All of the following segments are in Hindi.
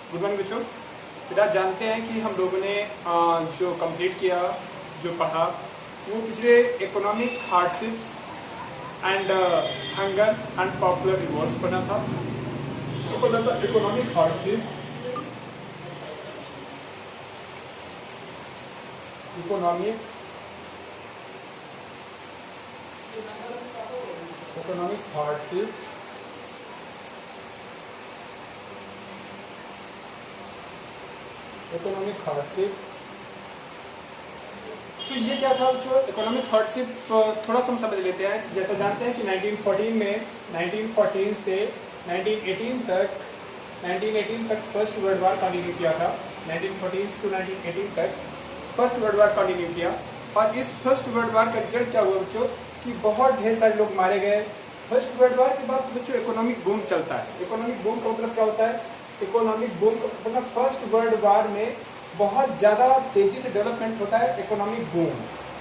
गुड मॉर्निंग बच्चों। बेटा जानते हैं कि हम लोगों ने जो कंप्लीट किया, जो पढ़ा, वो पिछले economic hardships and hungers and popular rewards पढ़ा था। तो पढ़ा था economic hardship, economic hardship, economic hardship. तो ये क्या था जो इकोनॉमिक हार्डशिप, थोड़ा सा हम समझ लेते हैं। जैसे जानते हैं कि 1914 से 1918 तक फर्स्ट वर्ल्ड वार कंटिन्यू किया था। 1914 टू 1918 तक फर्स्ट वर्ल्ड वार कंटिन्यू किया। और इस फर्स्ट वर्ल्ड वार का रिजल्ट क्या हुआ बच्चों कि बहुत ढेर सारे लोग मारे गए। फर्स्ट वर्ल्ड वार के बाद बच्चों इकोनॉमिक बूम चलता है। इकोनॉमिक बूम का मतलब क्या होता है? इकोनॉमिक बूम का मतलब फर्स्ट वर्ल्ड वार में बहुत ज़्यादा तेजी से डेवलपमेंट होता है। इकोनॉमिक बूम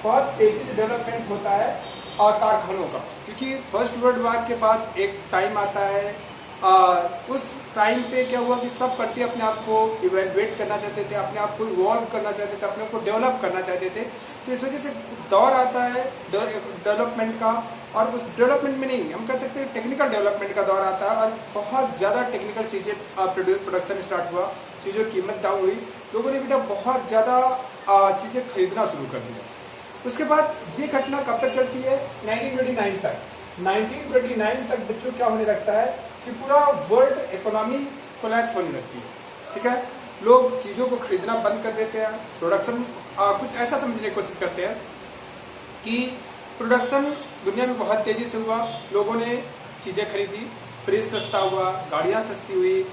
बहुत तेजी से डेवलपमेंट होता है और कारखानों का, क्योंकि फर्स्ट वर्ल्ड वार के बाद एक टाइम आता है, उस टाइम पे क्या हुआ कि सब कंट्री अपने आप को इवेल्युएट करना चाहते थे, अपने आप को इवॉल्व करना चाहते थे, अपने को डेवलप करना चाहते थे। तो इस वजह से दौर आता है डेवलपमेंट का, और उस डेवलपमेंट में नहीं, हम कह सकते हैं टेक्निकल डेवलपमेंट का दौर आता है। और बहुत ज़्यादा टेक्निकल चीज़ें प्रोडक्शन स्टार्ट हुआ, चीज़ों की कीमत डाउन हुई, लोगों ने बेटा बहुत ज़्यादा चीज़ें खरीदना शुरू कर दिया। उसके बाद ये घटना कब तक चलती है? 1929 तक। 1929 तक बच्चों क्या होने लगता है कि पूरा वर्ल्ड इकोनॉमी कोलैप्स होने लगती है। ठीक है, लोग चीज़ों को खरीदना बंद कर देते हैं। प्रोडक्शन कुछ ऐसा समझने की कोशिश करते हैं कि प्रोडक्शन दुनिया में बहुत तेज़ी से हुआ, लोगों ने चीज़ें खरीदी, फ्रिज सस्ता हुआ, गाड़ियाँ सस्ती हुई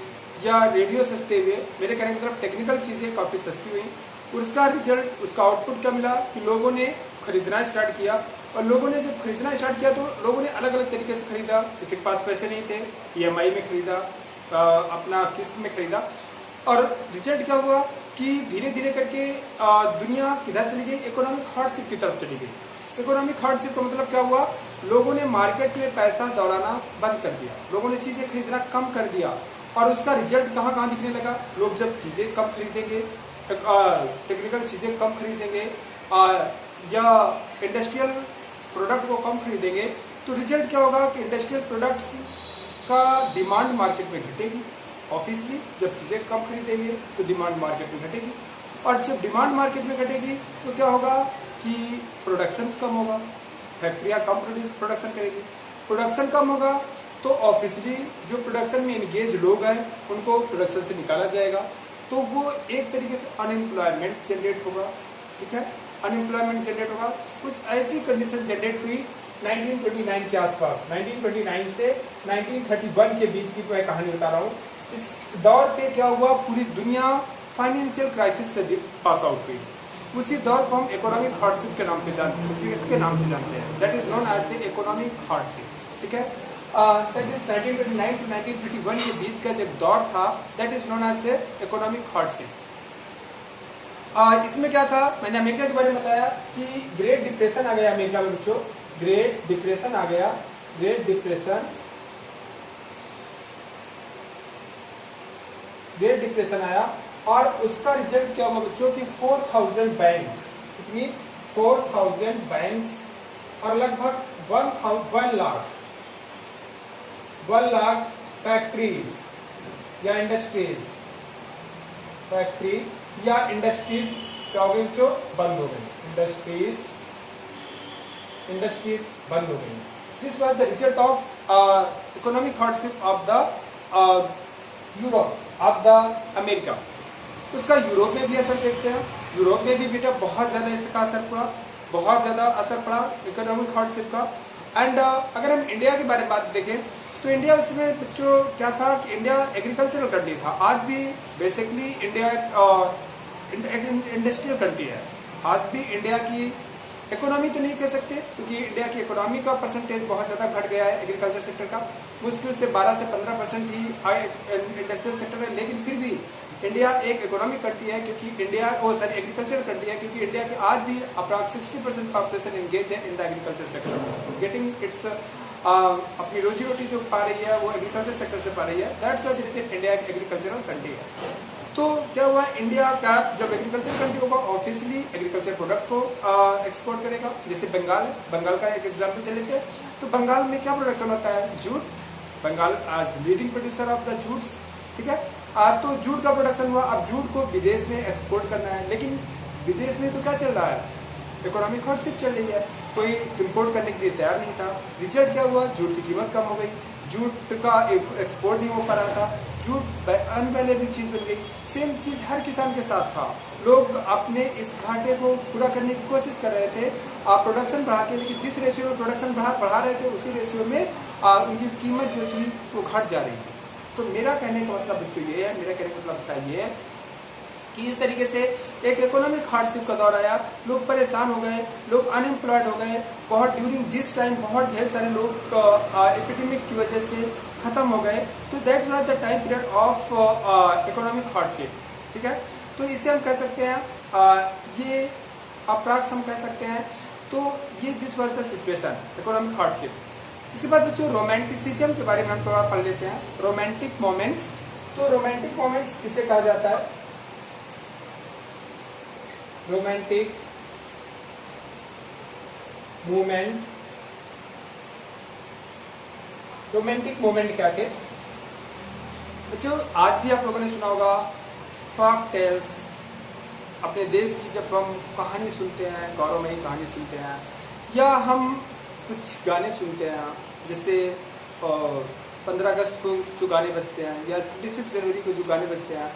या रेडियो सस्ते हुए। मेरे कहने की तरफ टेक्निकल चीज़ें काफ़ी सस्ती हुई। उसका रिजल्ट, उसका आउटपुट क्या मिला कि लोगों ने खरीदना स्टार्ट किया। और लोगों ने जब खरीदना स्टार्ट किया तो लोगों ने अलग अलग तरीके से खरीदा। किसी के पास पैसे नहीं थे, EMI में खरीदा, अपना किस्त में खरीदा। और रिजल्ट क्या हुआ कि धीरे धीरे करके दुनिया किधर चली गई? इकोनॉमिक हार्डशिप की तरफ चली गई। इकोनॉमिक हार्डशिप का मतलब क्या हुआ? लोगों ने मार्केट में पैसा दौड़ाना बंद कर दिया, लोगों ने चीज़ें खरीदना कम कर दिया। और उसका रिजल्ट कहाँ कहाँ दिखने लगा? लोग जब चीज़ें कम खरीदेंगे, टेक्निकल चीज़ें कम खरीदेंगे या इंडस्ट्रियल प्रोडक्ट को कम खरीदेंगे, तो रिजल्ट क्या होगा कि इंडस्ट्रियल प्रोडक्ट्स का डिमांड मार्केट में घटेगी। ऑब्वियसली जब चीज़ें कम खरीदेंगे तो डिमांड मार्केट में घटेगी, और जब डिमांड मार्केट में घटेगी तो क्या होगा कि प्रोडक्शन कम होगा, फैक्ट्रियाँ कम प्रोडक्शन करेगी। प्रोडक्शन कम होगा तो ऑब्वियसली जो प्रोडक्शन में इंगेज लोग हैं उनको प्रोडक्शन से निकाला जाएगा, तो वो एक तरीके से अनएम्प्लॉयमेंट जनरेट होगा। ठीक है, अनएम्प्लॉयमेंट जनरेट होगा। कुछ ऐसी कंडीशन जनरेट हुई 1929 के आसपास। 1929 से 1931 के बीच की मैं कहानी बता रहा हूँ। इस दौर पे क्या हुआ, पूरी दुनिया फाइनेंशियल क्राइसिस से पास आउट हुई। उसी दौर को हम इकोनॉमिक हार्डशिप के नाम पे जानते हैं, इसके नाम से जानते हैं। That is known as a economic hardship. ठीक है, दैट इज 1929 टू 1931 के बीच का जो दौर था, that is known as a economic hardship. इसमें क्या था, मैंने अमेरिका के बारे में बताया कि ग्रेट डिप्रेशन आ गया अमेरिका में बच्चों। ग्रेट डिप्रेशन आ गया, ग्रेट डिप्रेशन आया। और उसका रिजल्ट क्या हुआ बच्चों कि 4000 बैंक, कितनी? 4000 बैंक्स और लगभग 1 लाख फैक्ट्रीज या इंडस्ट्रीज, क्या हो गई बच्चों? बंद हो गई। इंडस्ट्रीज बंद हो गई। This was the result of economic hardship of the Europe, of the America. उसका यूरोप में भी असर देखते हैं। यूरोप में भी बेटा बहुत ज़्यादा इसका असर पड़ा, बहुत ज़्यादा असर पड़ा इकोनॉमिक हार्डशिप का। एंड अगर हम इंडिया के बारे में बात देखें तो इंडिया उसमें बच्चों क्या था कि इंडिया एग्रीकल्चरल कंट्री था। आज भी बेसिकली इंडिया इंडस्ट्रियल कंट्री है। आज भी इंडिया की इकोनॉमी तो नहीं कह सकते, क्योंकि इंडिया की इकोनॉमी का परसेंटेज बहुत ज़्यादा घट गया है एग्रीकल्चर सेक्टर का। मुश्किल से 12 से 15% ही इंडस्ट्रियल सेक्टर है, लेकिन फिर भी इंडिया एक इकोनॉमिक कंट्री है, क्योंकि एग्रीकल्चर कंट्री है, क्योंकि इंडिया की आज भी अप्रॉक्स 60% पॉपुलेशन एंगेज है in the agriculture sector, getting it's अपनी रोजी रोटी जो पा रही है वो एग्रीकल्चर सेक्टर से पा रही है। दैट्स व्हाई इंडिया एक एग्रीकल्चरल कंट्री है। तो क्या हुआ, इंडिया का जब एग्रीकल्चर कंट्री होगा ऑब्वियसली एग्रीकल्चर प्रोडक्ट को एक्सपोर्ट करेगा। जैसे बंगाल है, बंगाल का एक एग्जाम्पल दे लेते हैं। तो बंगाल में क्या प्रोडक्शन होता है, जूट। बंगाल आज leading producer of the Jutes, ठीक है। तो जूट का प्रोडक्शन हुआ, अब जूट को विदेश में एक्सपोर्ट करना है, लेकिन विदेश में तो क्या चल रहा है, इकोनॉमिक हार्डशिप चल रही है, कोई इम्पोर्ट करने के लिए तैयार नहीं था। रिजल्ट क्या हुआ, जूट की कीमत कम हो गई, जूट का एक्सपोर्ट नहीं हो पा रहा था, जूट अनअवेलेबल चीज बन गई। सेम चीज हर किसान के साथ था, लोग अपने इस घाटे को पूरा करने की कोशिश कर रहे थे प्रोडक्शन बढ़ा के, लेकिन जिस रेशियो में प्रोडक्शन बढ़ा रहे थे उसी रेशियो में उनकी कीमत जो थी वो घट जा रही थी। तो मेरा कहने का मतलब बच्चों ये है, मेरा कहने का मतलब ये है कि इस तरीके से एक इकोनॉमिक हार्डशिप का दौर आया, लोग परेशान हो गए, लोग अनएम्प्लॉयड हो गए, बहुत ड्यूरिंग दिस टाइम बहुत ढेर सारे लोग एपिडेमिक की वजह से खत्म हो गए। तो that was the time period of economic hardship, ठीक है। तो इसे हम कह सकते हैं ये अप्रैक्स हम कह सकते हैं। तो ये this was the situation economic hardship. इसके बाद बच्चों रोमांटिसिज्म के बारे में हम थोड़ा पढ़ लेते हैं, रोमांटिक मोमेंट्स। तो रोमांटिक मोमेंट्स किसे कहा जाता है, रोमांटिक मूवमेंट। रोमांटिक मूवमेंट क्या थे बच्चों, आज भी आप लोगों ने सुना होगा फॉक टेल्स। अपने देश की जब हम कहानी सुनते हैं, गौरवमयी कहानी सुनते हैं, या हम कुछ गाने सुनते हैं, जैसे 15 अगस्त को जो गाने बजते हैं या 26 जनवरी को जो गाने बजते हैं,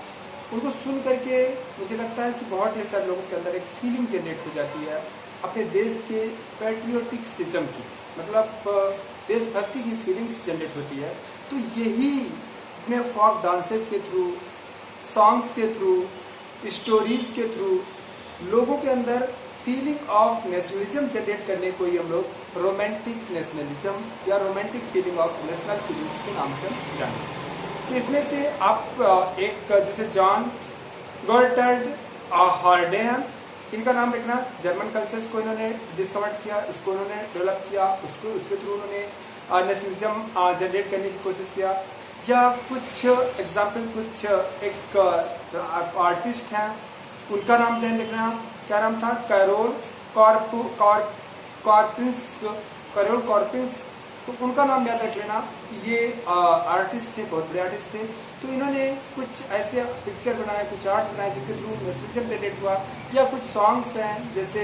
उनको सुन करके मुझे लगता है कि बहुत ढेर सारे लोगों के अंदर एक फीलिंग जनरेट हो जाती है अपने देश के पैट्रियोटिक्सिज्म की, मतलब देशभक्ति की फीलिंग्स जनरेट होती है। तो यही अपने फॉक डांसेस के थ्रू, सॉन्ग्स के थ्रू, स्टोरीज के थ्रू लोगों के अंदर फीलिंग ऑफ नेशनलिज्म जनरेट करने को ही हम लोग रोमांटिक नेशनलिज्म या romantic feeling of national feelings के नाम से जानते हैं। तो इसमें से आप एक जैसे जॉन गोल्टर्ड हार्डे हैं, इनका नाम देखना, जर्मन कल्चर्स को इन्होंने डिस्कवर किया, उसको उन्होंने डेवलप किया, उसके थ्रू उन्होंने नेशनलिज्म जनरेट करने की कोशिश किया। या कुछ एग्जाम्पल, कुछ एक आर्टिस्ट हैं, उनका नाम ध्यान देखना, क्या नाम था, कैरोल कॉर्पिंस। तो उनका नाम याद रख लेना, ये आर्टिस्ट थे, बहुत बड़े आर्टिस्ट थे। तो इन्होंने कुछ ऐसे पिक्चर बनाए, कुछ आर्ट बनाए जिसके थ्रू नेशनलिज्म जनरेट हुआ। या कुछ सॉन्ग्स हैं जैसे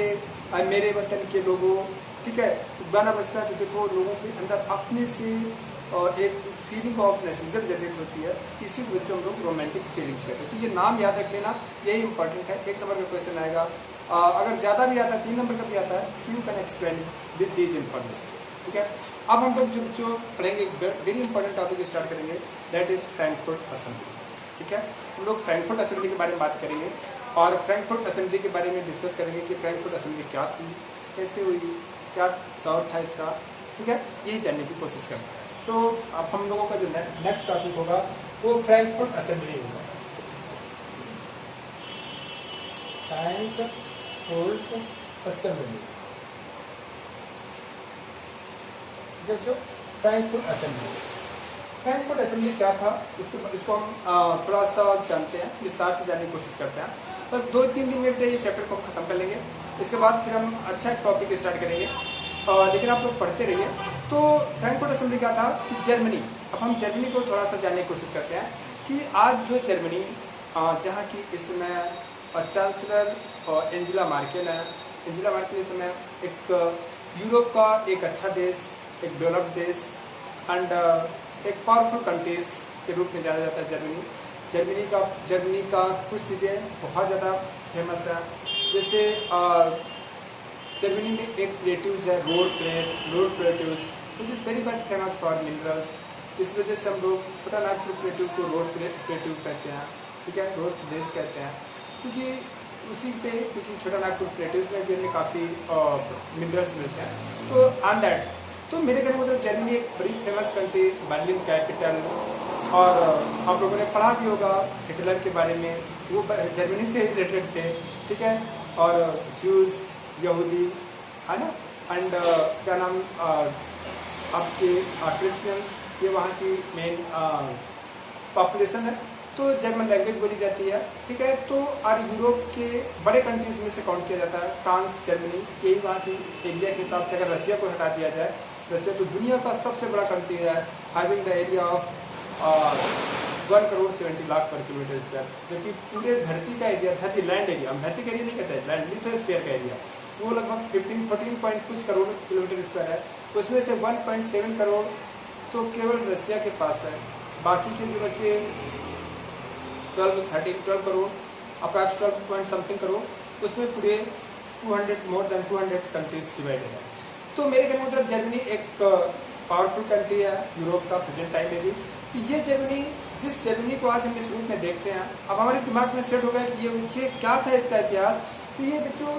मेरे वतन के लोगों, ठीक है, तो गाना बजता है तो देखो लोगों के अंदर अपने से एक फीलिंग ऑफ नेशनलिज्म जनरेट होती है, इसी वजह हम लोग रोमांटिक फीलिंग्स कहते हैं। तो ये नाम याद रख लेना, यही इंपॉर्टेंट है। 1 नंबर का क्वेश्चन आएगा, अगर ज़्यादा भी आता है, 3 नंबर का भी आता है, you can explain with these information, ठीक है। अब हम लोग जो पढ़ेंगे, वेरी इंपॉर्टेंट टॉपिक स्टार्ट करेंगे, दैट इज फ्रैंकफर्ट असेंबली, ठीक है। हम लोग फ्रैंकफर्ट असेंबली के बारे में बात करेंगे और फ्रैंकफर्ट असेंबली के बारे में डिस्कस करेंगे कि फ्रैंकफर्ट असेंबली क्या थी, कैसे हुई, क्या दौर था इसका, ठीक है, यही जानने की कोशिश करते हैं। तो अब हम लोगों का जो नेक्स्ट टॉपिक होगा वो फ्रैंकफर्ट असेंबली होगा। फ्रैंकफर्ट असेंबली, जो फ्रैंकफर्ट असेंबली, फ्रैंकफर्ट असेंबली क्या था, इसको हम थोड़ा सा जानते हैं, विस्तार से जानने की कोशिश करते हैं। बस 2-3 दिन में ये चैप्टर को खत्म कर लेंगे, इसके बाद फिर हम अच्छा एक टॉपिक स्टार्ट करेंगे, लेकिन आप लोग पढ़ते रहिए। तो फ्रैंकफर्ट असेंबली क्या था कि जर्मनी, अब हम जर्मनी को थोड़ा सा जानने की कोशिश करते हैं कि आज जो जर्मनी, जहाँ की इस समय चांसलर एंजेला मार्केल है। एंजेला मार्केल इस समय एक यूरोप का एक अच्छा देश, एक डेवलप्ड देश एंड एक पावरफुल कंट्रीज के रूप में जाना जाता है जर्मनी। जर्मनी का कुछ चीज़ें बहुत ज़्यादा फेमस है, जैसे जर्मनी में एक प्लेट्यूज है, road plateaus, which is very much famous for minerals. इस वजह से हम लोग छोटा नागपुर प्लेट्यूज को रोड प्लेट्यूज कहते हैं, ठीक है, रोड प्रदेश कहते हैं, क्योंकि उसी पे, क्योंकि छोटा नागपुर प्लेट्यूज में भी हमें काफ़ी मिनरल्स मिलते हैं। तो ऑन दैट, तो मेरे कहने का मतलब जर्मनी एक बड़ी फेमस कंट्री, बर्लिन कैपिटल, और आप लोगों ने पढ़ा भी होगा हिटलर के बारे में, वो जर्मनी से रिलेटेड थे, ठीक है, और जूस, यहूदी, है ना, एंड क्या नाम, आपके क्रिश्चियंस, ये वहाँ की मेन पॉपुलेशन है, तो जर्मन लैंग्वेज बोली जाती है, ठीक है। तो और यूरोप के बड़े कंट्रीज में से काउंट किया जाता है फ्रांस, जर्मनी, यही वहाँ की एरिया के हिसाब से। अगर रशिया को हटा दिया जाए, रशिया तो दुनिया का सबसे बड़ा कंट्री है, हैविंग द एरिया ऑफ 1,70,00,000 पर किलोमीटर स्क्वायर, जबकि पूरे धरती का एरिया, धरती लैंड एरिया, हम धरती का एरिया नहीं कहते हैं, लैंड लिथोस्फीयर का एरिया, वो लगभग 14 पॉइंट कुछ करोड़ किलोमीटर स्क्वायर है। उसमें से 1.7 करोड़ तो केवल रशिया के पास है, बाकी के जो बचे 12 crore, approx 12 point something crore, उसमें पूरे मोर देन 200 कंट्रीज डिवाइडेड है। तो मेरे कहने मतलब जर्मनी एक पावरफुल कंट्री है यूरोप का प्रेजेंट टाइम में भी। ये जर्मनी, जिस जर्मनी को आज हम इस रूप में देखते हैं, अब हमारे दिमाग में सेट हो गया कि ये क्या था इसका इतिहास। तो ये बच्चों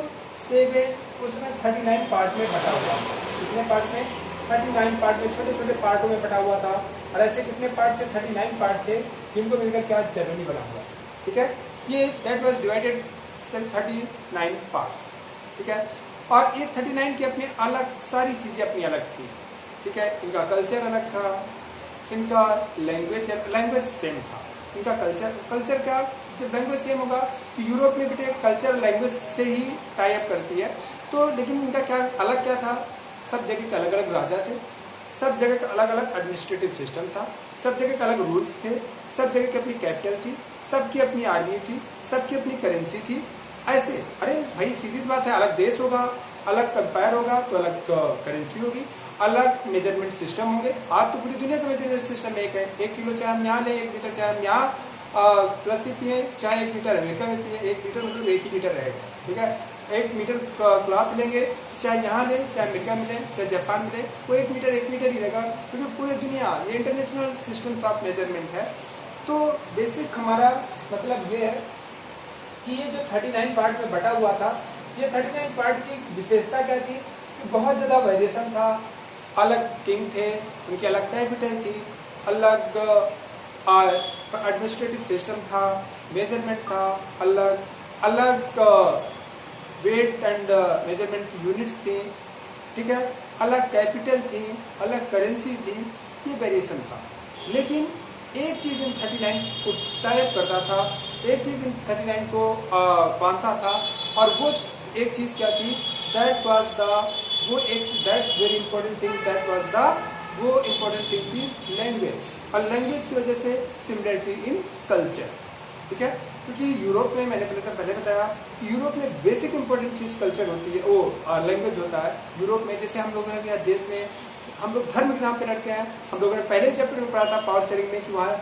उसमें 39 पार्ट में बटा हुआ, कितने पार्ट में? 39 पार्ट में, छोटे छोटे पार्टों में बटा हुआ था। और ऐसे कितने पार्ट थे? 39 पार्ट थे, जिनको मिलकर क्या जर्मनी बना हुआ, ठीक है। ये दैट वाज डिवाइडेड 39 पार्ट्स, ठीक है। और ये 39 की अपनी अलग सारी चीज़ें अपनी अलग थी, ठीक है। इनका कल्चर अलग था, इनका लैंग्वेज सेम था, इनका कल्चर क्या, जब लैंग्वेज सेम होगा तो यूरोप में बेटे कल्चर लैंग्वेज से ही टाई अप करती है। तो लेकिन इनका क्या अलग क्या था? सब जगह के अलग अलग राजा थे, सब जगह का अलग अलग एडमिनिस्ट्रेटिव सिस्टम था, सब जगह के अलग रूल्स थे, सब जगह की अपनी कैपिटल थी, सबकी अपनी आर्मी थी, सबकी अपनी करेंसी थी। ऐसे अरे भाई सीधी बात है, अलग देश होगा, अलग कंपायर होगा तो अलग करेंसी होगी, अलग मेजरमेंट सिस्टम होंगे। आज तो पूरी दुनिया का मेजरमेंट सिस्टम एक है, 1 किलो चाहे हम यहाँ लें, 1 लीटर चाहे हम यहाँ प्लस ही पिए, चाहे 1 लीटर अमेरिका में पिए, 1 लीटर मतलब 1 ही लीटर रहेगा, ठीक है। 1 मीटर क्लॉथ लेंगे, चाहे यहाँ लें, चाहे अमेरिका में लें, चाहे जापान में लें, वो 1 मीटर ही रहेगा, क्योंकि पूरी दुनिया ये इंटरनेशनल सिस्टम ऑफ मेजरमेंट है। तो बेसिक हमारा मतलब ये है कि ये जो 39 पार्ट में बटा हुआ था, ये 39 पार्ट की विशेषता क्या थी कि बहुत ज़्यादा वेरिएशन था, अलग किंग थे, उनकी अलग कैपिटल थी, अलग एडमिनिस्ट्रेटिव सिस्टम था, मेजरमेंट था, अलग अलग वेट एंड मेजरमेंट की यूनिट्स थी, ठीक है, अलग कैपिटल थी, अलग करेंसी थी, ये वेरिएशन था। लेकिन एक चीज़ इन 39 को तय करता था, एक चीज़ इन 39 को बांधता था, और वो एक चीज़ क्या थी? दैट वेरी इंपॉर्टेंट थिंग थी लैंग्वेज। और लैंग्वेज की वजह से सिमिलरिटी इन कल्चर, ठीक है। क्योंकि यूरोप में मैंने पहले बताया, यूरोप में बेसिक इंपॉर्टेंट चीज़ कल्चर होती है, वो लैंग्वेज होता है। यूरोप में जैसे हम लोग हैं देश में, हम लोग धर्म के नाम पे लड़ते हैं। हम लोगों ने पहले चैप्टर में पढ़ा था पावर शेयरिंग में कि वहाँ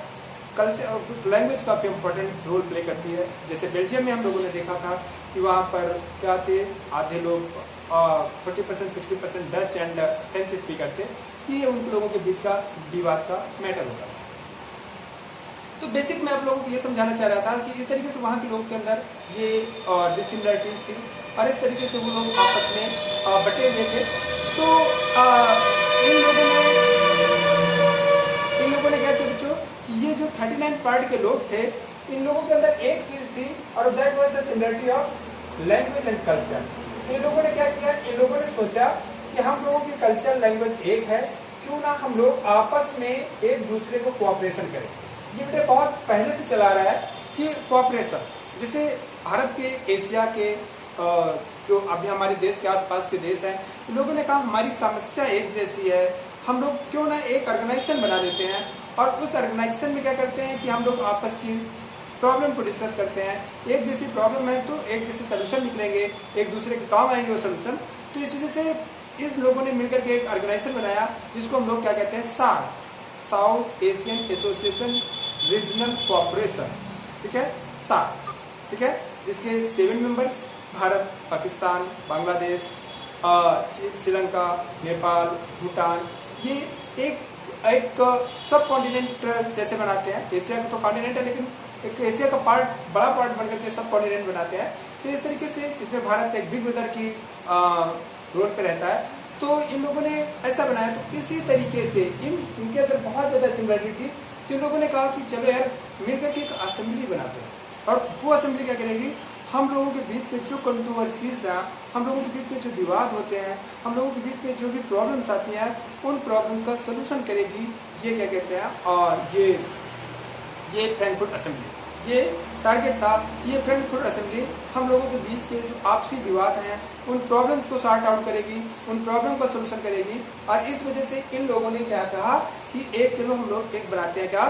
कल्चर लैंग्वेज काफ़ी इंपॉर्टेंट रोल प्ले करती है। जैसे बेल्जियम में हम लोगों ने देखा था कि वहाँ पर क्या थे, आधे लोग 40% 60% डच एंड फ्रेंच स्पीकर थे, ये उन लोगों के बीच का विवाद का मैटर होता है। तो बेसिक मैं आप लोगों को ये समझाना चाह रहा था कि इस तरीके से वहाँ के लोगों के अंदर ये डिसिमिलरिटीज थी, और इस तरीके से वो लोग आपस में बटे हुए थे। तो इन लोगों ने क्या किया बच्चों, ये जो 39 पार्ट के लोग थे, इन लोगों के अंदर एक चीज थी, और that was the similarity of language and culture. इन लोगों ने क्या किया, इन लोगों ने सोचा कि हम लोगों की कल्चर लैंग्वेज एक है, क्यों ना हम लोग आपस में एक दूसरे को कोऑपरेशन करें। ये बेटे बहुत पहले से चला रहा है कि कोऑपरेशन, जैसे भारत के, एशिया के जो अभी हमारे देश के आसपास के देश हैं, इन लोगों ने कहा हमारी समस्या एक जैसी है, हम लोग क्यों ना एक ऑर्गेनाइजेशन बना देते हैं, और उस ऑर्गेनाइजेशन में क्या करते हैं कि हम लोग आपस की प्रॉब्लम को डिस्कस करते हैं। एक जैसी प्रॉब्लम है तो एक जैसे सोल्यूशन निकलेंगे, एक दूसरे के काम आएंगे वो सोल्यूशन। तो इस वजह से इस लोगों ने मिलकर के एक ऑर्गेनाइजेशन बनाया, जिसको हम लोग क्या कहते हैं, SAARC, South Asian Association Regional Cooperation, ठीक है, सार्क, ठीक है, जिसके 7 मेंबर्स भारत, पाकिस्तान, बांग्लादेश, श्रीलंका, नेपाल, भूटान, ये एक सब कॉन्टिनेंट जैसे बनाते हैं। एशिया का तो कॉन्टिनेंट है, लेकिन एक एशिया का पार्ट, बड़ा पार्ट बनकर के सब कॉन्टिनेंट बनाते हैं। तो इस तरीके से जिसमें भारत एक बिग ब्रदर की रोल पे रहता है, तो इन लोगों ने ऐसा बनाया। तो इसी तरीके से इनके अंदर बहुत ज़्यादा सिमिलरिटी थी, तो इन लोगों ने कहा कि चलो यार मिलकर के एक असेंबली बनाते हैं, और वो असेंबली क्या करेगी, हम लोगों के बीच में जो कंट्रोवर्सीज हैं, हम लोगों के बीच में जो विवाद होते हैं, हम लोगों के बीच में जो भी प्रॉब्लम्स आती हैं, उन प्रॉब्लम का सलूशन करेगी ये क्या कहते हैं, और ये फ्रैंकफर्ट असेंबली, ये टारगेट था। ये फ्रैंकफर्ट असेंबली हम लोगों के बीच के जो आपसी विवाद हैं उन प्रॉब्लम्स को सॉर्ट आउट करेगी, उन प्रॉब्लम का सोल्यूशन करेगी। और इस वजह से इन लोगों ने क्या कहा कि एक चलो हम लोग एक बनाते हैं, क्या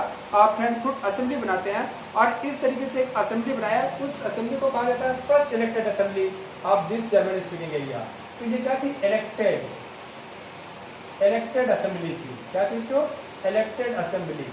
फ्रैंकफर्ट असेंबली बनाते हैं। और इस तरीके से एक असेंबली बनाया, उस असेंबली को कहा जाता है first elected assembly of this German speaking area. तो ये क्या थी, इलेक्टेड असेंबली थी। क्या थी जो इलेक्टेड असेंबली,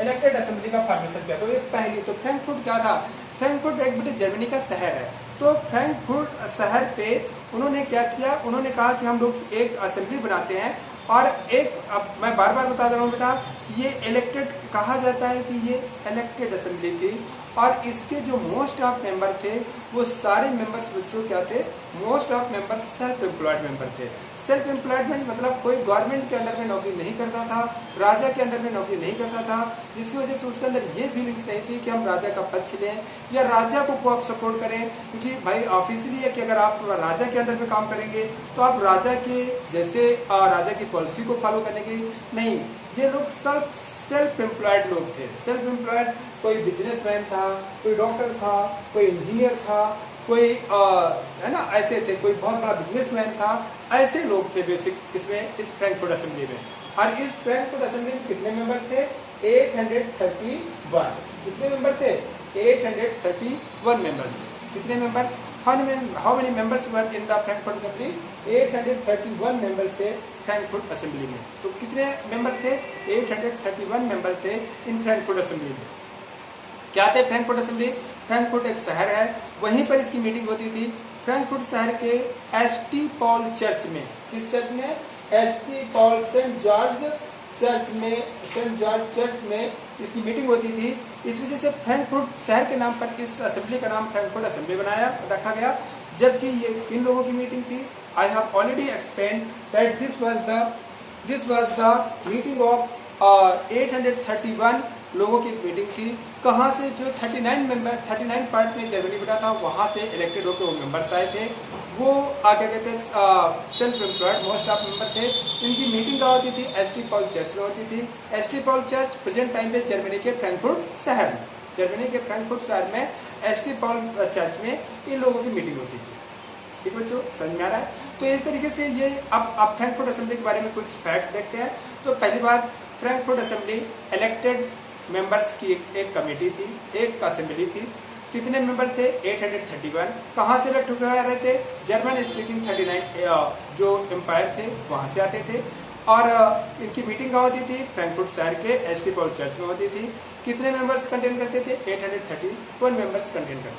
इलेक्टेड असेंबली का फॉर्मेशन क्या था, ये पहली। तो फ्रैंकफर्ट क्या था, फ्रैंकफर्ट एक बेटे जर्मनी का शहर है। तो फ्रैंकफर्ट शहर पे उन्होंने क्या किया, उन्होंने कहा कि हम लोग एक असेंबली बनाते हैं। और एक, अब मैं बार बार बता रहा हूँ बेटा, ये इलेक्टेड कहा जाता है कि ये इलेक्टेड असेंबली थी। और इसके जो मोस्ट ऑफ मेंबर थे वो सारे मेंबर्स बच्चों क्या थे, most of member self employed member थे। सेल्फ एम्प्लॉयमेंट मतलब कोई गवर्नमेंट के अंडर में नौकरी नहीं करता था, राजा के अंडर में नौकरी नहीं करता था, जिसकी वजह से उसके अंदर ये फीलिंग्स नहीं थी कि हम राजा का पक्ष लें या राजा को आप सपोर्ट करें। क्योंकि भाई ऑफिशियली है कि अगर आप राजा के अंडर में काम करेंगे तो आप राजा के जैसे राजा की पॉलिसी को फॉलो करने की नहीं। ये लोग सेल्फ एम्प्लॉयड लोग थे। सेल्फ एम्प्लॉयड, कोई बिजनेसमैन था, कोई डॉक्टर था, कोई इंजीनियर था, कोई है ना, ऐसे थे, कोई बहुत बड़ा बिजनेसमैन था, ऐसे लोग थे बेसिक इसमें, इस फ्रैंकफर्ट असेंबली में। और इस फ्रैंकफर्ट असेंबली में कितने मेंबर थे, 831। कितने मेंबर थे, 831 मेंबर्स। कितने members, how many members were in the Frankfurt assembly, 831 members थे फ्रैंकफर्ट असेंबली में। तो कितने मेंबर थे, 831 मेंबर थे इन फ्रैंकफर्ट असेंबली में। क्या थे फ्रैंकफर्ट असेंबली, फ्रैंकफर्ट एक शहर है, वहीं पर इसकी मीटिंग होती थी। फ्रैंकफर्ट शहर के एसटी पॉल चर्च में, किस चर्च में, ST Paul Saint George church में, सेंट जॉर्ज चर्च में इसकी मीटिंग होती थी। इस वजह से फ्रैंकफर्ट शहर के नाम पर इस असेंबली का नाम फ्रैंकफर्ट असेंबली बनाया रखा गया। जबकि ये किन लोगों की मीटिंग थी, I have already explained that this was the meeting of 831 लोगों की मीटिंग थी। कहाँ से, जो 39 पार्ट में जर्मनी बना था वहाँ से इलेक्टेड होकर वो मेंबर्स आए थे। वो क्या कहते हैं self employed most of member थे। इनकी मीटिंग कहाँ होती थी, एसटी पॉल चर्च में होती थी। ST Paul church present time में जर्मनी के फ्रैंकफर्ट शहर में, जर्मनी के फ्रैंकफर्ट शहर में एसटी पॉल चर्च में इन लोगों की मीटिंग होती थी। ठीक बच्चों, समझ में आ रहा है। तो इस तरीके से ये अब फ्रैंकफर्ट असेंबली के बारे में कुछ फैक्ट देखते हैं। तो पहली बात, फ्रैंकफर्ट असेंबली इलेक्टेड मेंबर्स की एक कमेटी थी, एक असेंबली थी। कितने मेंबर थे, 831। कहाँ से इलेक्ट होकर आ रहे थे, जर्मन स्पीकिंग 39 जो एम्पायर थे वहाँ से आते थे। और इनकी मीटिंग कहाँ होती थी, फ्रैंकफर्ट शहर के एसटी पॉल चर्च में होती थी। कितने मेंबर्स कंटेन करते थे, 831 मेंबर्स कंटेन करते थे।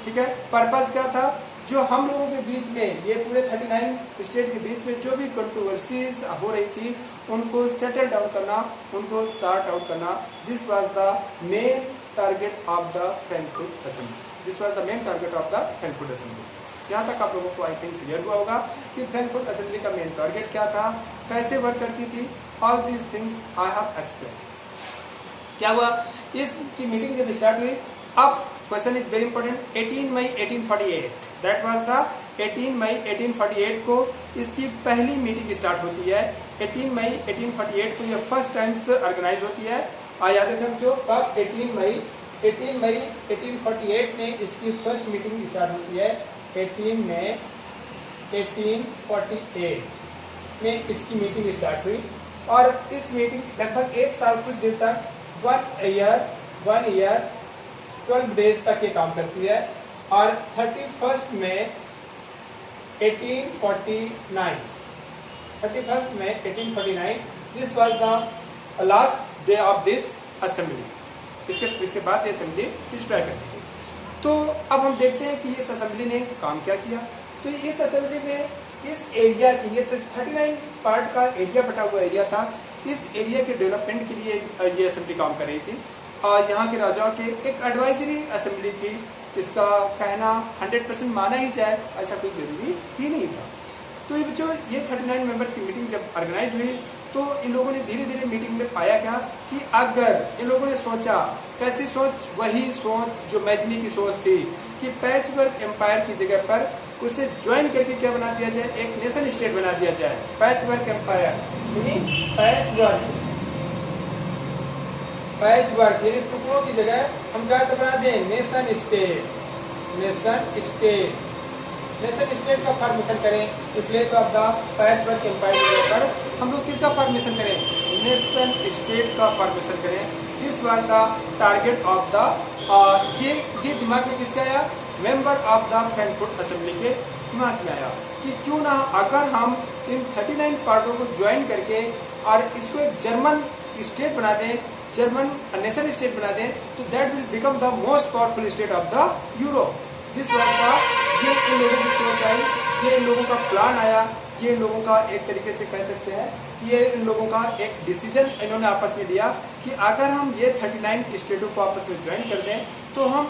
ठीक है, पर्पस क्या था, जो हम लोगों के बीच में, ये पूरे 39 स्टेट के बीच में जो भी कंट्रोवर्सीज हो रही थी उनको सेटल डाउन करना, उनको सॉर्ट आउट करना। This was the main target of the Frankfurt assembly. This was the main target of the Frankfurt assembly. यहाँ तक आप लोगों को आई थिंक क्लियर हुआ होगा कि फ्रैंकफर्ट असेंबली का मेन टारगेट क्या था, कैसे वर्क करती थी। All these things I have explain. क्या हुआ, इसकी मीटिंग जब स्टार्ट हुई, अब question is very important, 18 May 1848 that was the 18 May 1848 को इसकी पहली मीटिंग स्टार्ट होती है। 18 मई 1848 को यह फर्स्ट टाइम से ऑर्गेनाइज होती है। और याद रखें जो कब, 18 मई 1848 में इसकी फर्स्ट मीटिंग स्टार्ट होती है। 18 मई 1848 में इसकी मीटिंग स्टार्ट हुई। और इस मीटिंग लगभग एक साल कुछ दिन तक, 1 ईयर 12 डेज तक ये काम करती है। और 31 मई 1849 this was the last day of this assembly. इसके बाद ये असेंबली डिस्ट्रॉय करती है। तो अब हम देखते हैं कि इस असेंबली ने काम क्या किया। तो इस असेंबली में इस एरिया की, ये तो 39 पार्ट का एरिया बटा हुआ एरिया था, इस एरिया के डेवलपमेंट के लिए ये असेंबली काम कर रही थी। और यहाँ के राजाओं के एक एडवाइजरी असेंबली थी। इसका कहना 100% माना ही जाए ऐसा कोई जरूरी ही नहीं था। तो ये बच्चों, ये 39 मेंबर्स की मीटिंग जब ऑर्गेनाइज हुई तो इन लोगों ने धीरे धीरे मीटिंग में पाया क्या कि अगर इन लोगों ने सोचा, कैसी सोच, वही सोच जो मैजनी की सोच थी कि पैचवर्क एम्पायर की जगह पर उसे ज्वाइन करके क्या बना दिया जाए, एक नेशन स्टेट बना दिया जाए। पैचवर्क एम्पायर यानी पैचवर्क यानी टुकड़ों की जगह हम क्या बना दें, नेशन स्टेट। नेशन स्टेट का फॉर्मेशन करें in place of the patchwork empire पर हम लोग किसका फॉर्मेशन करें, नेशन स्टेट का फॉर्मेशन करें। This was the target of the ये दिमाग में किसका आया, member of the Frankfurt assembly के दिमाग में आया कि क्यों ना अगर हम इन 39 पार्टों को ज्वाइन करके और इसको एक जर्मन स्टेट बना दें, जर्मन नेशन स्टेट बना दें, तो that will become the most powerful state of the Europe. This was the ये इन लोगों की सोच आई, ये इन लोगों का प्लान आया, ये इन लोगों का एक तरीके से कह सकते हैं, ये इन लोगों का एक डिसीजन इन्होंने आपस में लिया कि अगर हम ये 39 स्टेटों को आपस में ज्वाइन कर दें तो हम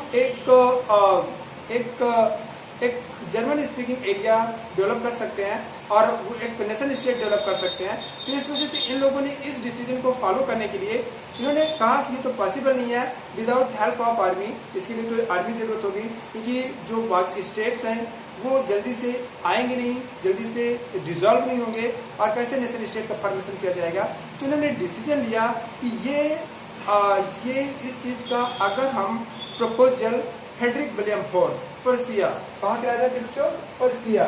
एक जर्मन स्पीकिंग एरिया डेवलप कर सकते हैं और एक नेशन स्टेट डेवलप कर सकते हैं। तो इस वजह से इन लोगों ने इस डिसीजन को फॉलो करने के लिए इन्होंने कहा कि ये तो पॉसिबल नहीं है विदाउट हेल्प ऑफ आर्मी, इसके लिए तो आर्मी जरूरत होगी, क्योंकि जो बाकी स्टेट्स हैं वो जल्दी से आएंगे नहीं, जल्दी से डिसॉल्व नहीं होंगे और कैसे नेशन स्टेट का फॉर्मेशन किया जाएगा। तो इन्होंने डिसीजन लिया कि ये इस चीज़ का अगर हम proposal Frederick William fourth Persia, कहाँ के राजा थे बच्चों, पर्सिया,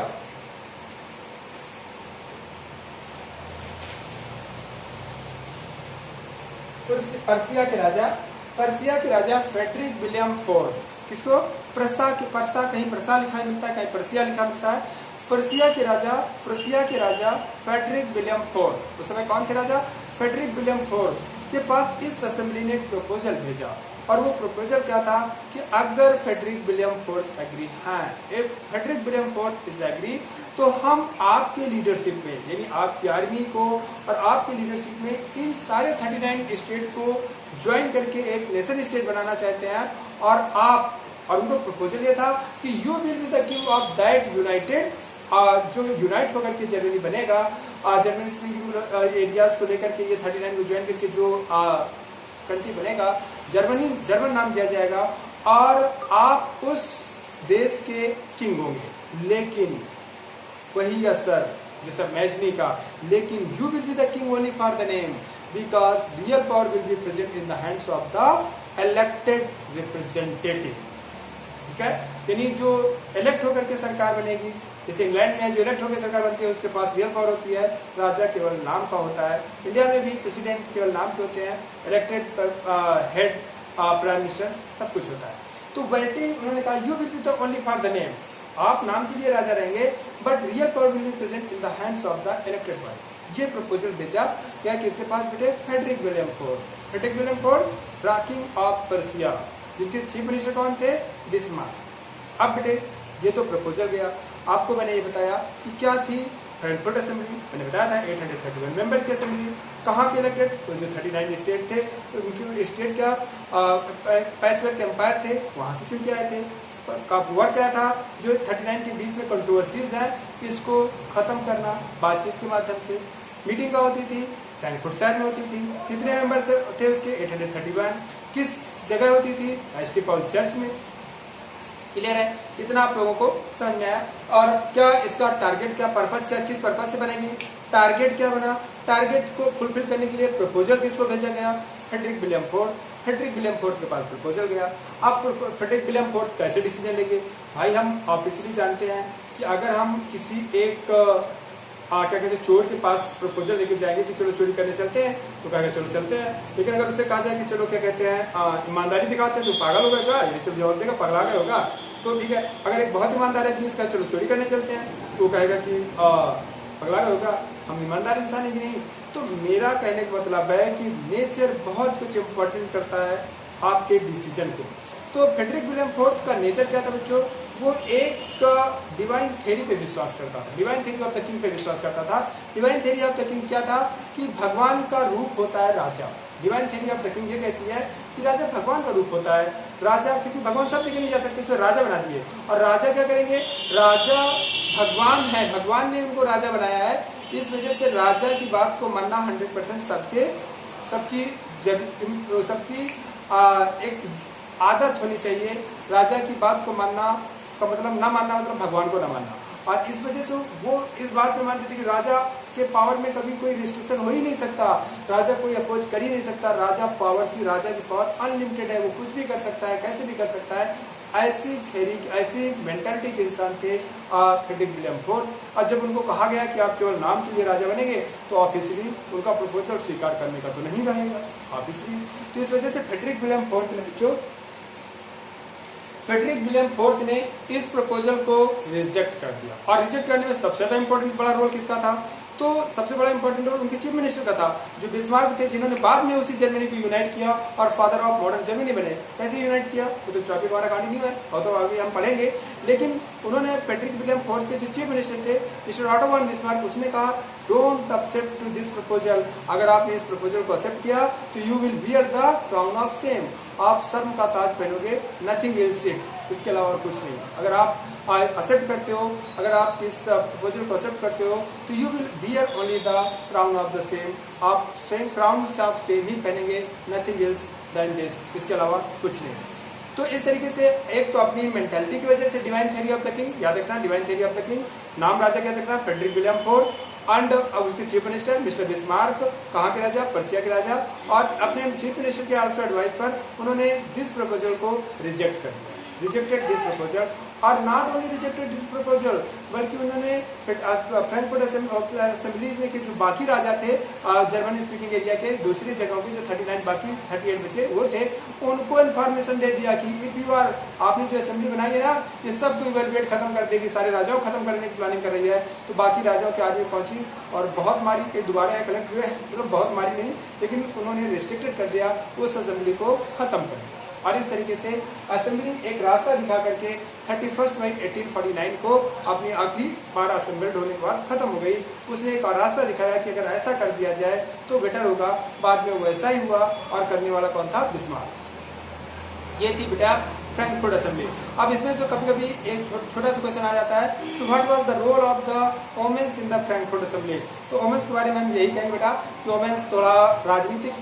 पर्सिया के राजा फ्रेडरिक विलियम फोर्ड, किसको, प्रसा कहीं प्रसा लिखा मिलता है, कहीं पर्सिया लिखा मिलता है। पर्सिया के राजा फ्रेडरिक विलियम फोर्ड, उस समय कौन थे राजा, फ्रेडरिक विलियम फोर्ड के पास इस असेंबली ने एक प्रपोजल भेजा और वो प्रपोजल क्या था कि अगर फ्रेडरिक विलियम फोर्ड एग्री हैं, if Frederick William fourth is agree, तो हम आपके लीडरशिप में यानी आपकी आर्मी को और आपके लीडरशिप में इन सारे 39 स्टेट को ज्वाइन करके एक नेशन स्टेट बनाना चाहते हैं और उनको प्रपोजल ये था कि you will be the king of that United, जो यूनाइट होकर के जर्मनी बनेगा, जर्मनी स्पीकिंग एरियाज को लेकर के ये 39 को ज्वाइन करके जो कंट्री बनेगा, जर्मन नाम दिया जाएगा और आप उस देश के किंग होंगे। लेकिन वही असर जैसा मैजनी का, लेकिन you will be the king only for the name because real power will be present in the hands of the elected representative. ठीक है, यानी जो इलेक्ट होकर के सरकार बनेगी, जैसे इंग्लैंड में जो इलेक्ट होकर सरकार बनती है उसके पास रियल पावर होती है, राजा केवल नाम का होता है। इंडिया में भी प्रेसिडेंट केवल नाम के होते हैं, इलेक्टेड हेड प्राइम मिनिस्टर सब कुछ होता है। तो वैसे ही उन्होंने कहा you will be the only for the name, आप नाम के लिए राजा रहेंगे but real power will be present in the hands of the elected body. ये प्रपोजल भेजा क्या किसके पास बेटे, Frederick William fourth, king of Persia, जिनके चीफ मिनिस्टर कौन थे, बिस्मार्क। अब बेटे ये तो प्रपोजल गया, आपको मैंने ये बताया कि क्या थी फ्रैंकफर्ट असेंबली, मैंने बताया था 831 मेंबर की असेंबली, कहाँ के इलेक्टेड, तो जो 39 स्टेट थे तो उनकी स्टेट क्या पैचवर्क एम्पायर थे वहाँ से चुन के आए थे। का वर्क क्या था, जो 39 के बीच में कंट्रोवर्सीज है इसको खत्म करना बातचीत के माध्यम से। मीटिंग का होती थी, फ्रैंकफर्ट शहर में होती थी, कितने मेंबर्स थे उसके 831, किस जगह होती थी, सेंट पॉल चर्च में। क्लियर है, इतना आप लोगों को समझ में आया। और क्या इसका टारगेट, क्या पर्पस, क्या किस पर्पस से बनेगी, टारगेट क्या बना, टारगेट को फुलफिल करने के लिए प्रपोजल किसको भेजा गया, फ्रेडरिक विलियम फोर्ड के पास प्रपोजल गया। अब फ्रेडरिक विलियम फोर्ड कैसे डिसीजन लेंगे, भाई हम ऑफिशियली जानते हैं कि अगर हम किसी एक क्या कहते हैं चोर के पास प्रपोजल लेके जाएंगे कि चलो चोरी करने चलते हैं, तो कहेगा चलो चलते हैं। लेकिन अगर उससे कहा जाए कि चलो क्या कहते हैं ईमानदारी दिखाते हैं, तो पागल होगा क्या, ये सब जवाब देगा, पगला गया होगा, तो ठीक है। अगर एक बहुत ईमानदार है जिसका चलो चोरी करने चलते हैं, तो कहेगा कि पगला गया होगा, हम ईमानदार इंसान ही नहीं। तो मेरा कहने का मतलब है कि नेचर बहुत कुछ इम्पोर्टेंट करता है आपके डिसीजन को। तो फ्रेडरिक विलियम फोर्ड का नेचर क्या था बच्चों, वो एक डिवाइन थ्योरी पे विश्वास करता था, divine theory of the king पे विश्वास करता था। Divine theory of the king क्या था कि भगवान का रूप होता है राजा। Divine theory of the king ये कहती है कि राजा भगवान का रूप होता है, राजा क्योंकि भगवान सब जगह नहीं जा सकते, तो राजा बना दिए। और राजा क्या करेंगे, राजा भगवान है, भगवान ने उनको राजा बनाया है, इस वजह से राजा की बात को मानना 100% सबकी एक आदत होनी चाहिए राजा की बात को मानना का मतलब ना मानना मतलब भगवान को ना मानना। और इस वजह से वो इस बात में मानते थे कि राजा के पावर में कभी कोई रिस्ट्रिक्शन हो ही नहीं सकता, राजा कोई अपोज कर ही नहीं सकता, राजा की पावर अनलिमिटेड है, वो कुछ भी कर सकता है, कैसे भी कर सकता है। ऐसी मेंटालिटी के इंसान थे फ्रेडरिक विलियम फोर्ड। और जब उनको कहा गया कि आप केवल नाम के लिए राजा बनेंगे तो ऑब्वियसली उनका प्रपोजल स्वीकार करने का तो नहीं रहेगा ऑब्वियसली। तो इस वजह से फ्रेडरिक विलियम फोर्थ ने इस प्रपोजल को रिजेक्ट कर दिया। और रिजेक्ट करने में सबसे ज्यादा इंपॉर्टेंट बड़ा रोल किसका था? तो सबसे बड़ा इंपॉर्टेंट रोल उनके चीफ मिनिस्टर का था, जो बिस्मार्क थे, जिन्होंने बाद में उसी जर्मनी को यूनाइट किया और फादर ऑफ मॉडर्न जर्मनी बने। कैसे यूनाइट किया तो इस टॉपिक हमारा कंटिन्यू है और तो आगे हम पढ़ेंगे। लेकिन उन्होंने फ्रेडरिक विलियम फोर्थ के जो चीफ मिनिस्टर थे मिस्टर ऑटो वॉन बिस्मार्क, उसने कहा don't accept to this proposal. अगर आपने इस प्रपोजल को एक्सेप्ट किया तो you will bear the crown of shame, आप शर्म का ताज पहनोगे, नथिंग एल्स इट, इसके अलावा कुछ नहीं। अगर आप एक्सेप्ट करते हो, अगर आप इस प्रपोजल को एक्सेप्ट करते हो तो you will beer only the crown of the same, आप सेम क्राउन से आप सेम ही पहनेंगे, नथिंग एल्स देन दिस, इसके अलावा कुछ नहीं। तो इस तरीके से एक तो अपनी मेंटालिटी की वजह से divine theory of the king याद रखना, divine theory of the king, नाम राजा क्या रखना फ्रेडरिक विलियम फोर्थ, एंड उसके चीफ मिनिस्टर मिस्टर बिस्मार्क, कहाँ के राजा? पर्सिया के राजा। और अपने चीफ मिनिस्टर के आल्सो एडवाइस पर उन्होंने दिस प्रपोजल को रिजेक्ट कर दिया, रिजेक्टेड दिस प्रपोजल। और not only rejected this proposal बल्कि उन्होंने फ्रैंकफर्ट असेंबली में के जो बाकी राजा थे जर्मनी स्पीकिंग एरिया के दूसरी जगहों के जो 39 बाकी 38 बचे वो थे, उनको इन्फॉर्मेशन दे दिया कि इफ यू आर, आपने जो असेंबली बनाई है ना ये सबको इवेलुएट खत्म कर देगी, सारे राजाओं को खत्म करने की प्लानिंग कर रही है। तो बाकी राजाओं के आगे पहुंची और बहुत मारी, एक दोबारा कलेक्ट हुए, मतलब बहुत मारी नहीं लेकिन उन्होंने रिस्ट्रिक्टेड कर दिया उस असेंबली को खत्म कर दिया। और इस तरीके से असेंबली एक रास्ता दिखा करके 31 मई 1849 को अपनी आखिरी बार असेंबल्ड होने के बाद खत्म हो गई। उसने एक और रास्ता दिखाया कि अगर ऐसा कर दिया जाए तो बेटर होगा। बाद में वो ऐसा ही हुआ और करने वाला कौन था? बिस्मार्क। ये थी बेटा फ्रैंकफर्ट असेंबली। अब इसमें जो कभी कभी एक छोटा सा क्वेश्चन आ जाता है, तो what was the role of the womens in the Frankfurt assembly. तो वोमेन्स के बारे में हम यही कहेंगे बेटा कि वोमेन्स थोड़ा राजनीतिक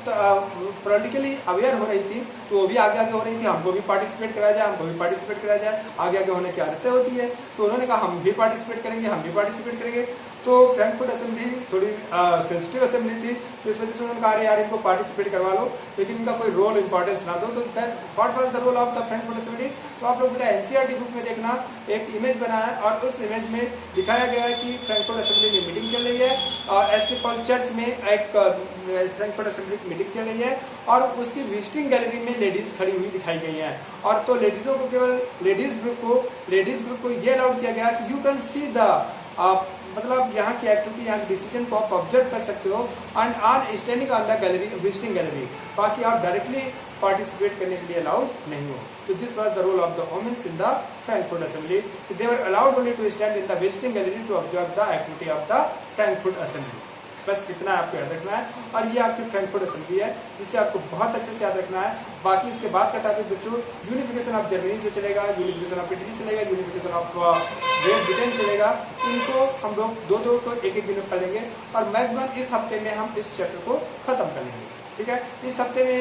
पॉलिटिकली अवेयर हो रही थी, तो वो भी आगे आगे हो रही थी, हमको भी पार्टिसिपेट कराया जाए, हमको भी पार्टिसिपेट कराया जाए, आगे आगे होने की आदतें होती है। तो उन्होंने कहा हम भी पार्टिसिपेट करेंगे, हम भी पार्टिसिपेट करेंगे। तो फ्रैंकफर्ट असेंबली थोड़ी सेंसिटिव असेंबली थी, तो इस वजह से उन्होंने कहा यार इनको पार्टिसिपेट करवा लो लेकिन इनका कोई रोल इंपॉर्टेंस ना दो। तो what was the role of the Frankfurt assembly? तो आप लोग बेटा एनसीईआरटी बुक में देखना एक इमेज बना है और उस इमेज में दिखाया गया है कि फ्रैंकफर्ट असेंबली में मीटिंग चल रही है और एसटी पॉल चर्च में एक फ्रैंकफर्ट असेंबली की मीटिंग चल रही है और उसकी विजिटिंग गैलरी में लेडीज खड़ी हुई दिखाई गई हैं। और तो लेडीजों को, केवल लेडीज ग्रुप को ये अलाउड किया गया कि यू कैन सी द मतलब यहाँ की एक्टिविटी, यहाँ की डिसीजन को आप ऑब्जर्व कर सकते हो and on standing on the gallery, visiting gallery, बाकी आप डायरेक्टली पार्टिसिपेट करने के लिए अलाउड नहीं हो। तो this was the role of the womens in the Frankfurt assembly. They were allowed only to stand in the visiting gallery to observe the activity of the Frankfurt assembly. बस इतना आपको याद रखना है और ये आपकी फ्रैंकफर्ट असेंबली है जिससे आपको बहुत अच्छे से याद रखना है। बाकी इसके बाद का टॉपिक बच्चों यूनिफिकेशन ऑफ जर्मनी जो चलेगा, यूनिफिकेशन ऑफ इटली चलेगा, यूनिफिकेशन ऑफ ग्रेट ब्रिटेन चलेगा, इनको हम लोग दो को एक दिन में पढ़ेंगे और मैक्सिमम इस हफ्ते में हम इस चैप्टर को खत्म कर लेंगे। ठीक है, इस हफ्ते में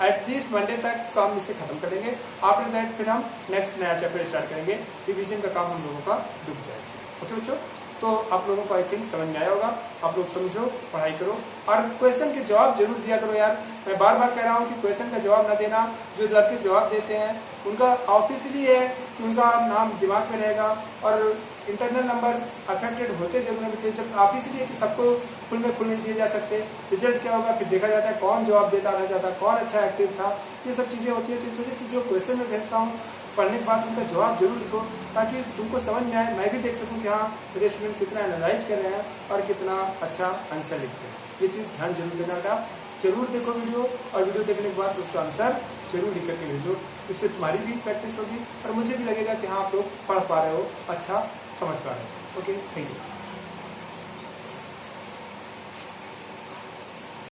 एटलीस्ट मंडे तक काम इसे खत्म करेंगे। आफ्टर दैट फिर हम नेक्स्ट नया चैप्टर स्टार्ट करेंगे, रिवीजन का काम हम लोगों का रुक जाएगा। ओके बच्चों, तो आप लोगों को आई थिंक समझ में आया होगा। आप लोग समझो, पढ़ाई करो और क्वेश्चन के जवाब जरूर दिया करो यार। मैं बार बार कह रहा हूँ कि क्वेश्चन का जवाब ना देना, जो लड़के जवाब देते हैं उनका ऑफिशियली है कि उनका नाम दिमाग में रहेगा और इंटरनल नंबर अफेक्टेड होते जरूर हैं। जब ऑफिशियली है कि सबको फुल में फुल नहीं दिए जा सकते, रिजल्ट क्या होगा फिर देखा जाता है कौन जवाब देता रह जाता, कौन अच्छा एक्टिव था, ये सब चीज़ें होती है। तो इस वजह से जो क्वेश्चन में भेजता हूँ पढ़ने के बाद उनका जवाब जरूर लिखो ताकि तुमको समझ में आए, मैं भी देख सकूं कि हाँ मेरे स्टूडेंट कितना एनालाइज कर रहे हैं और कितना अच्छा आंसर लिखते हैं। ये चीज़ ध्यान जरूर देना बेटा। जरूर देखो वीडियो और वीडियो देखने के बाद उसका आंसर जरूर लिख करके भेजो, इससे तुम्हारी भी प्रैक्टिस होगी और मुझे भी लगेगा कि हाँ आप लोग पढ़ पा रहे हो, अच्छा समझ पा रहे हो। Okay, thank you.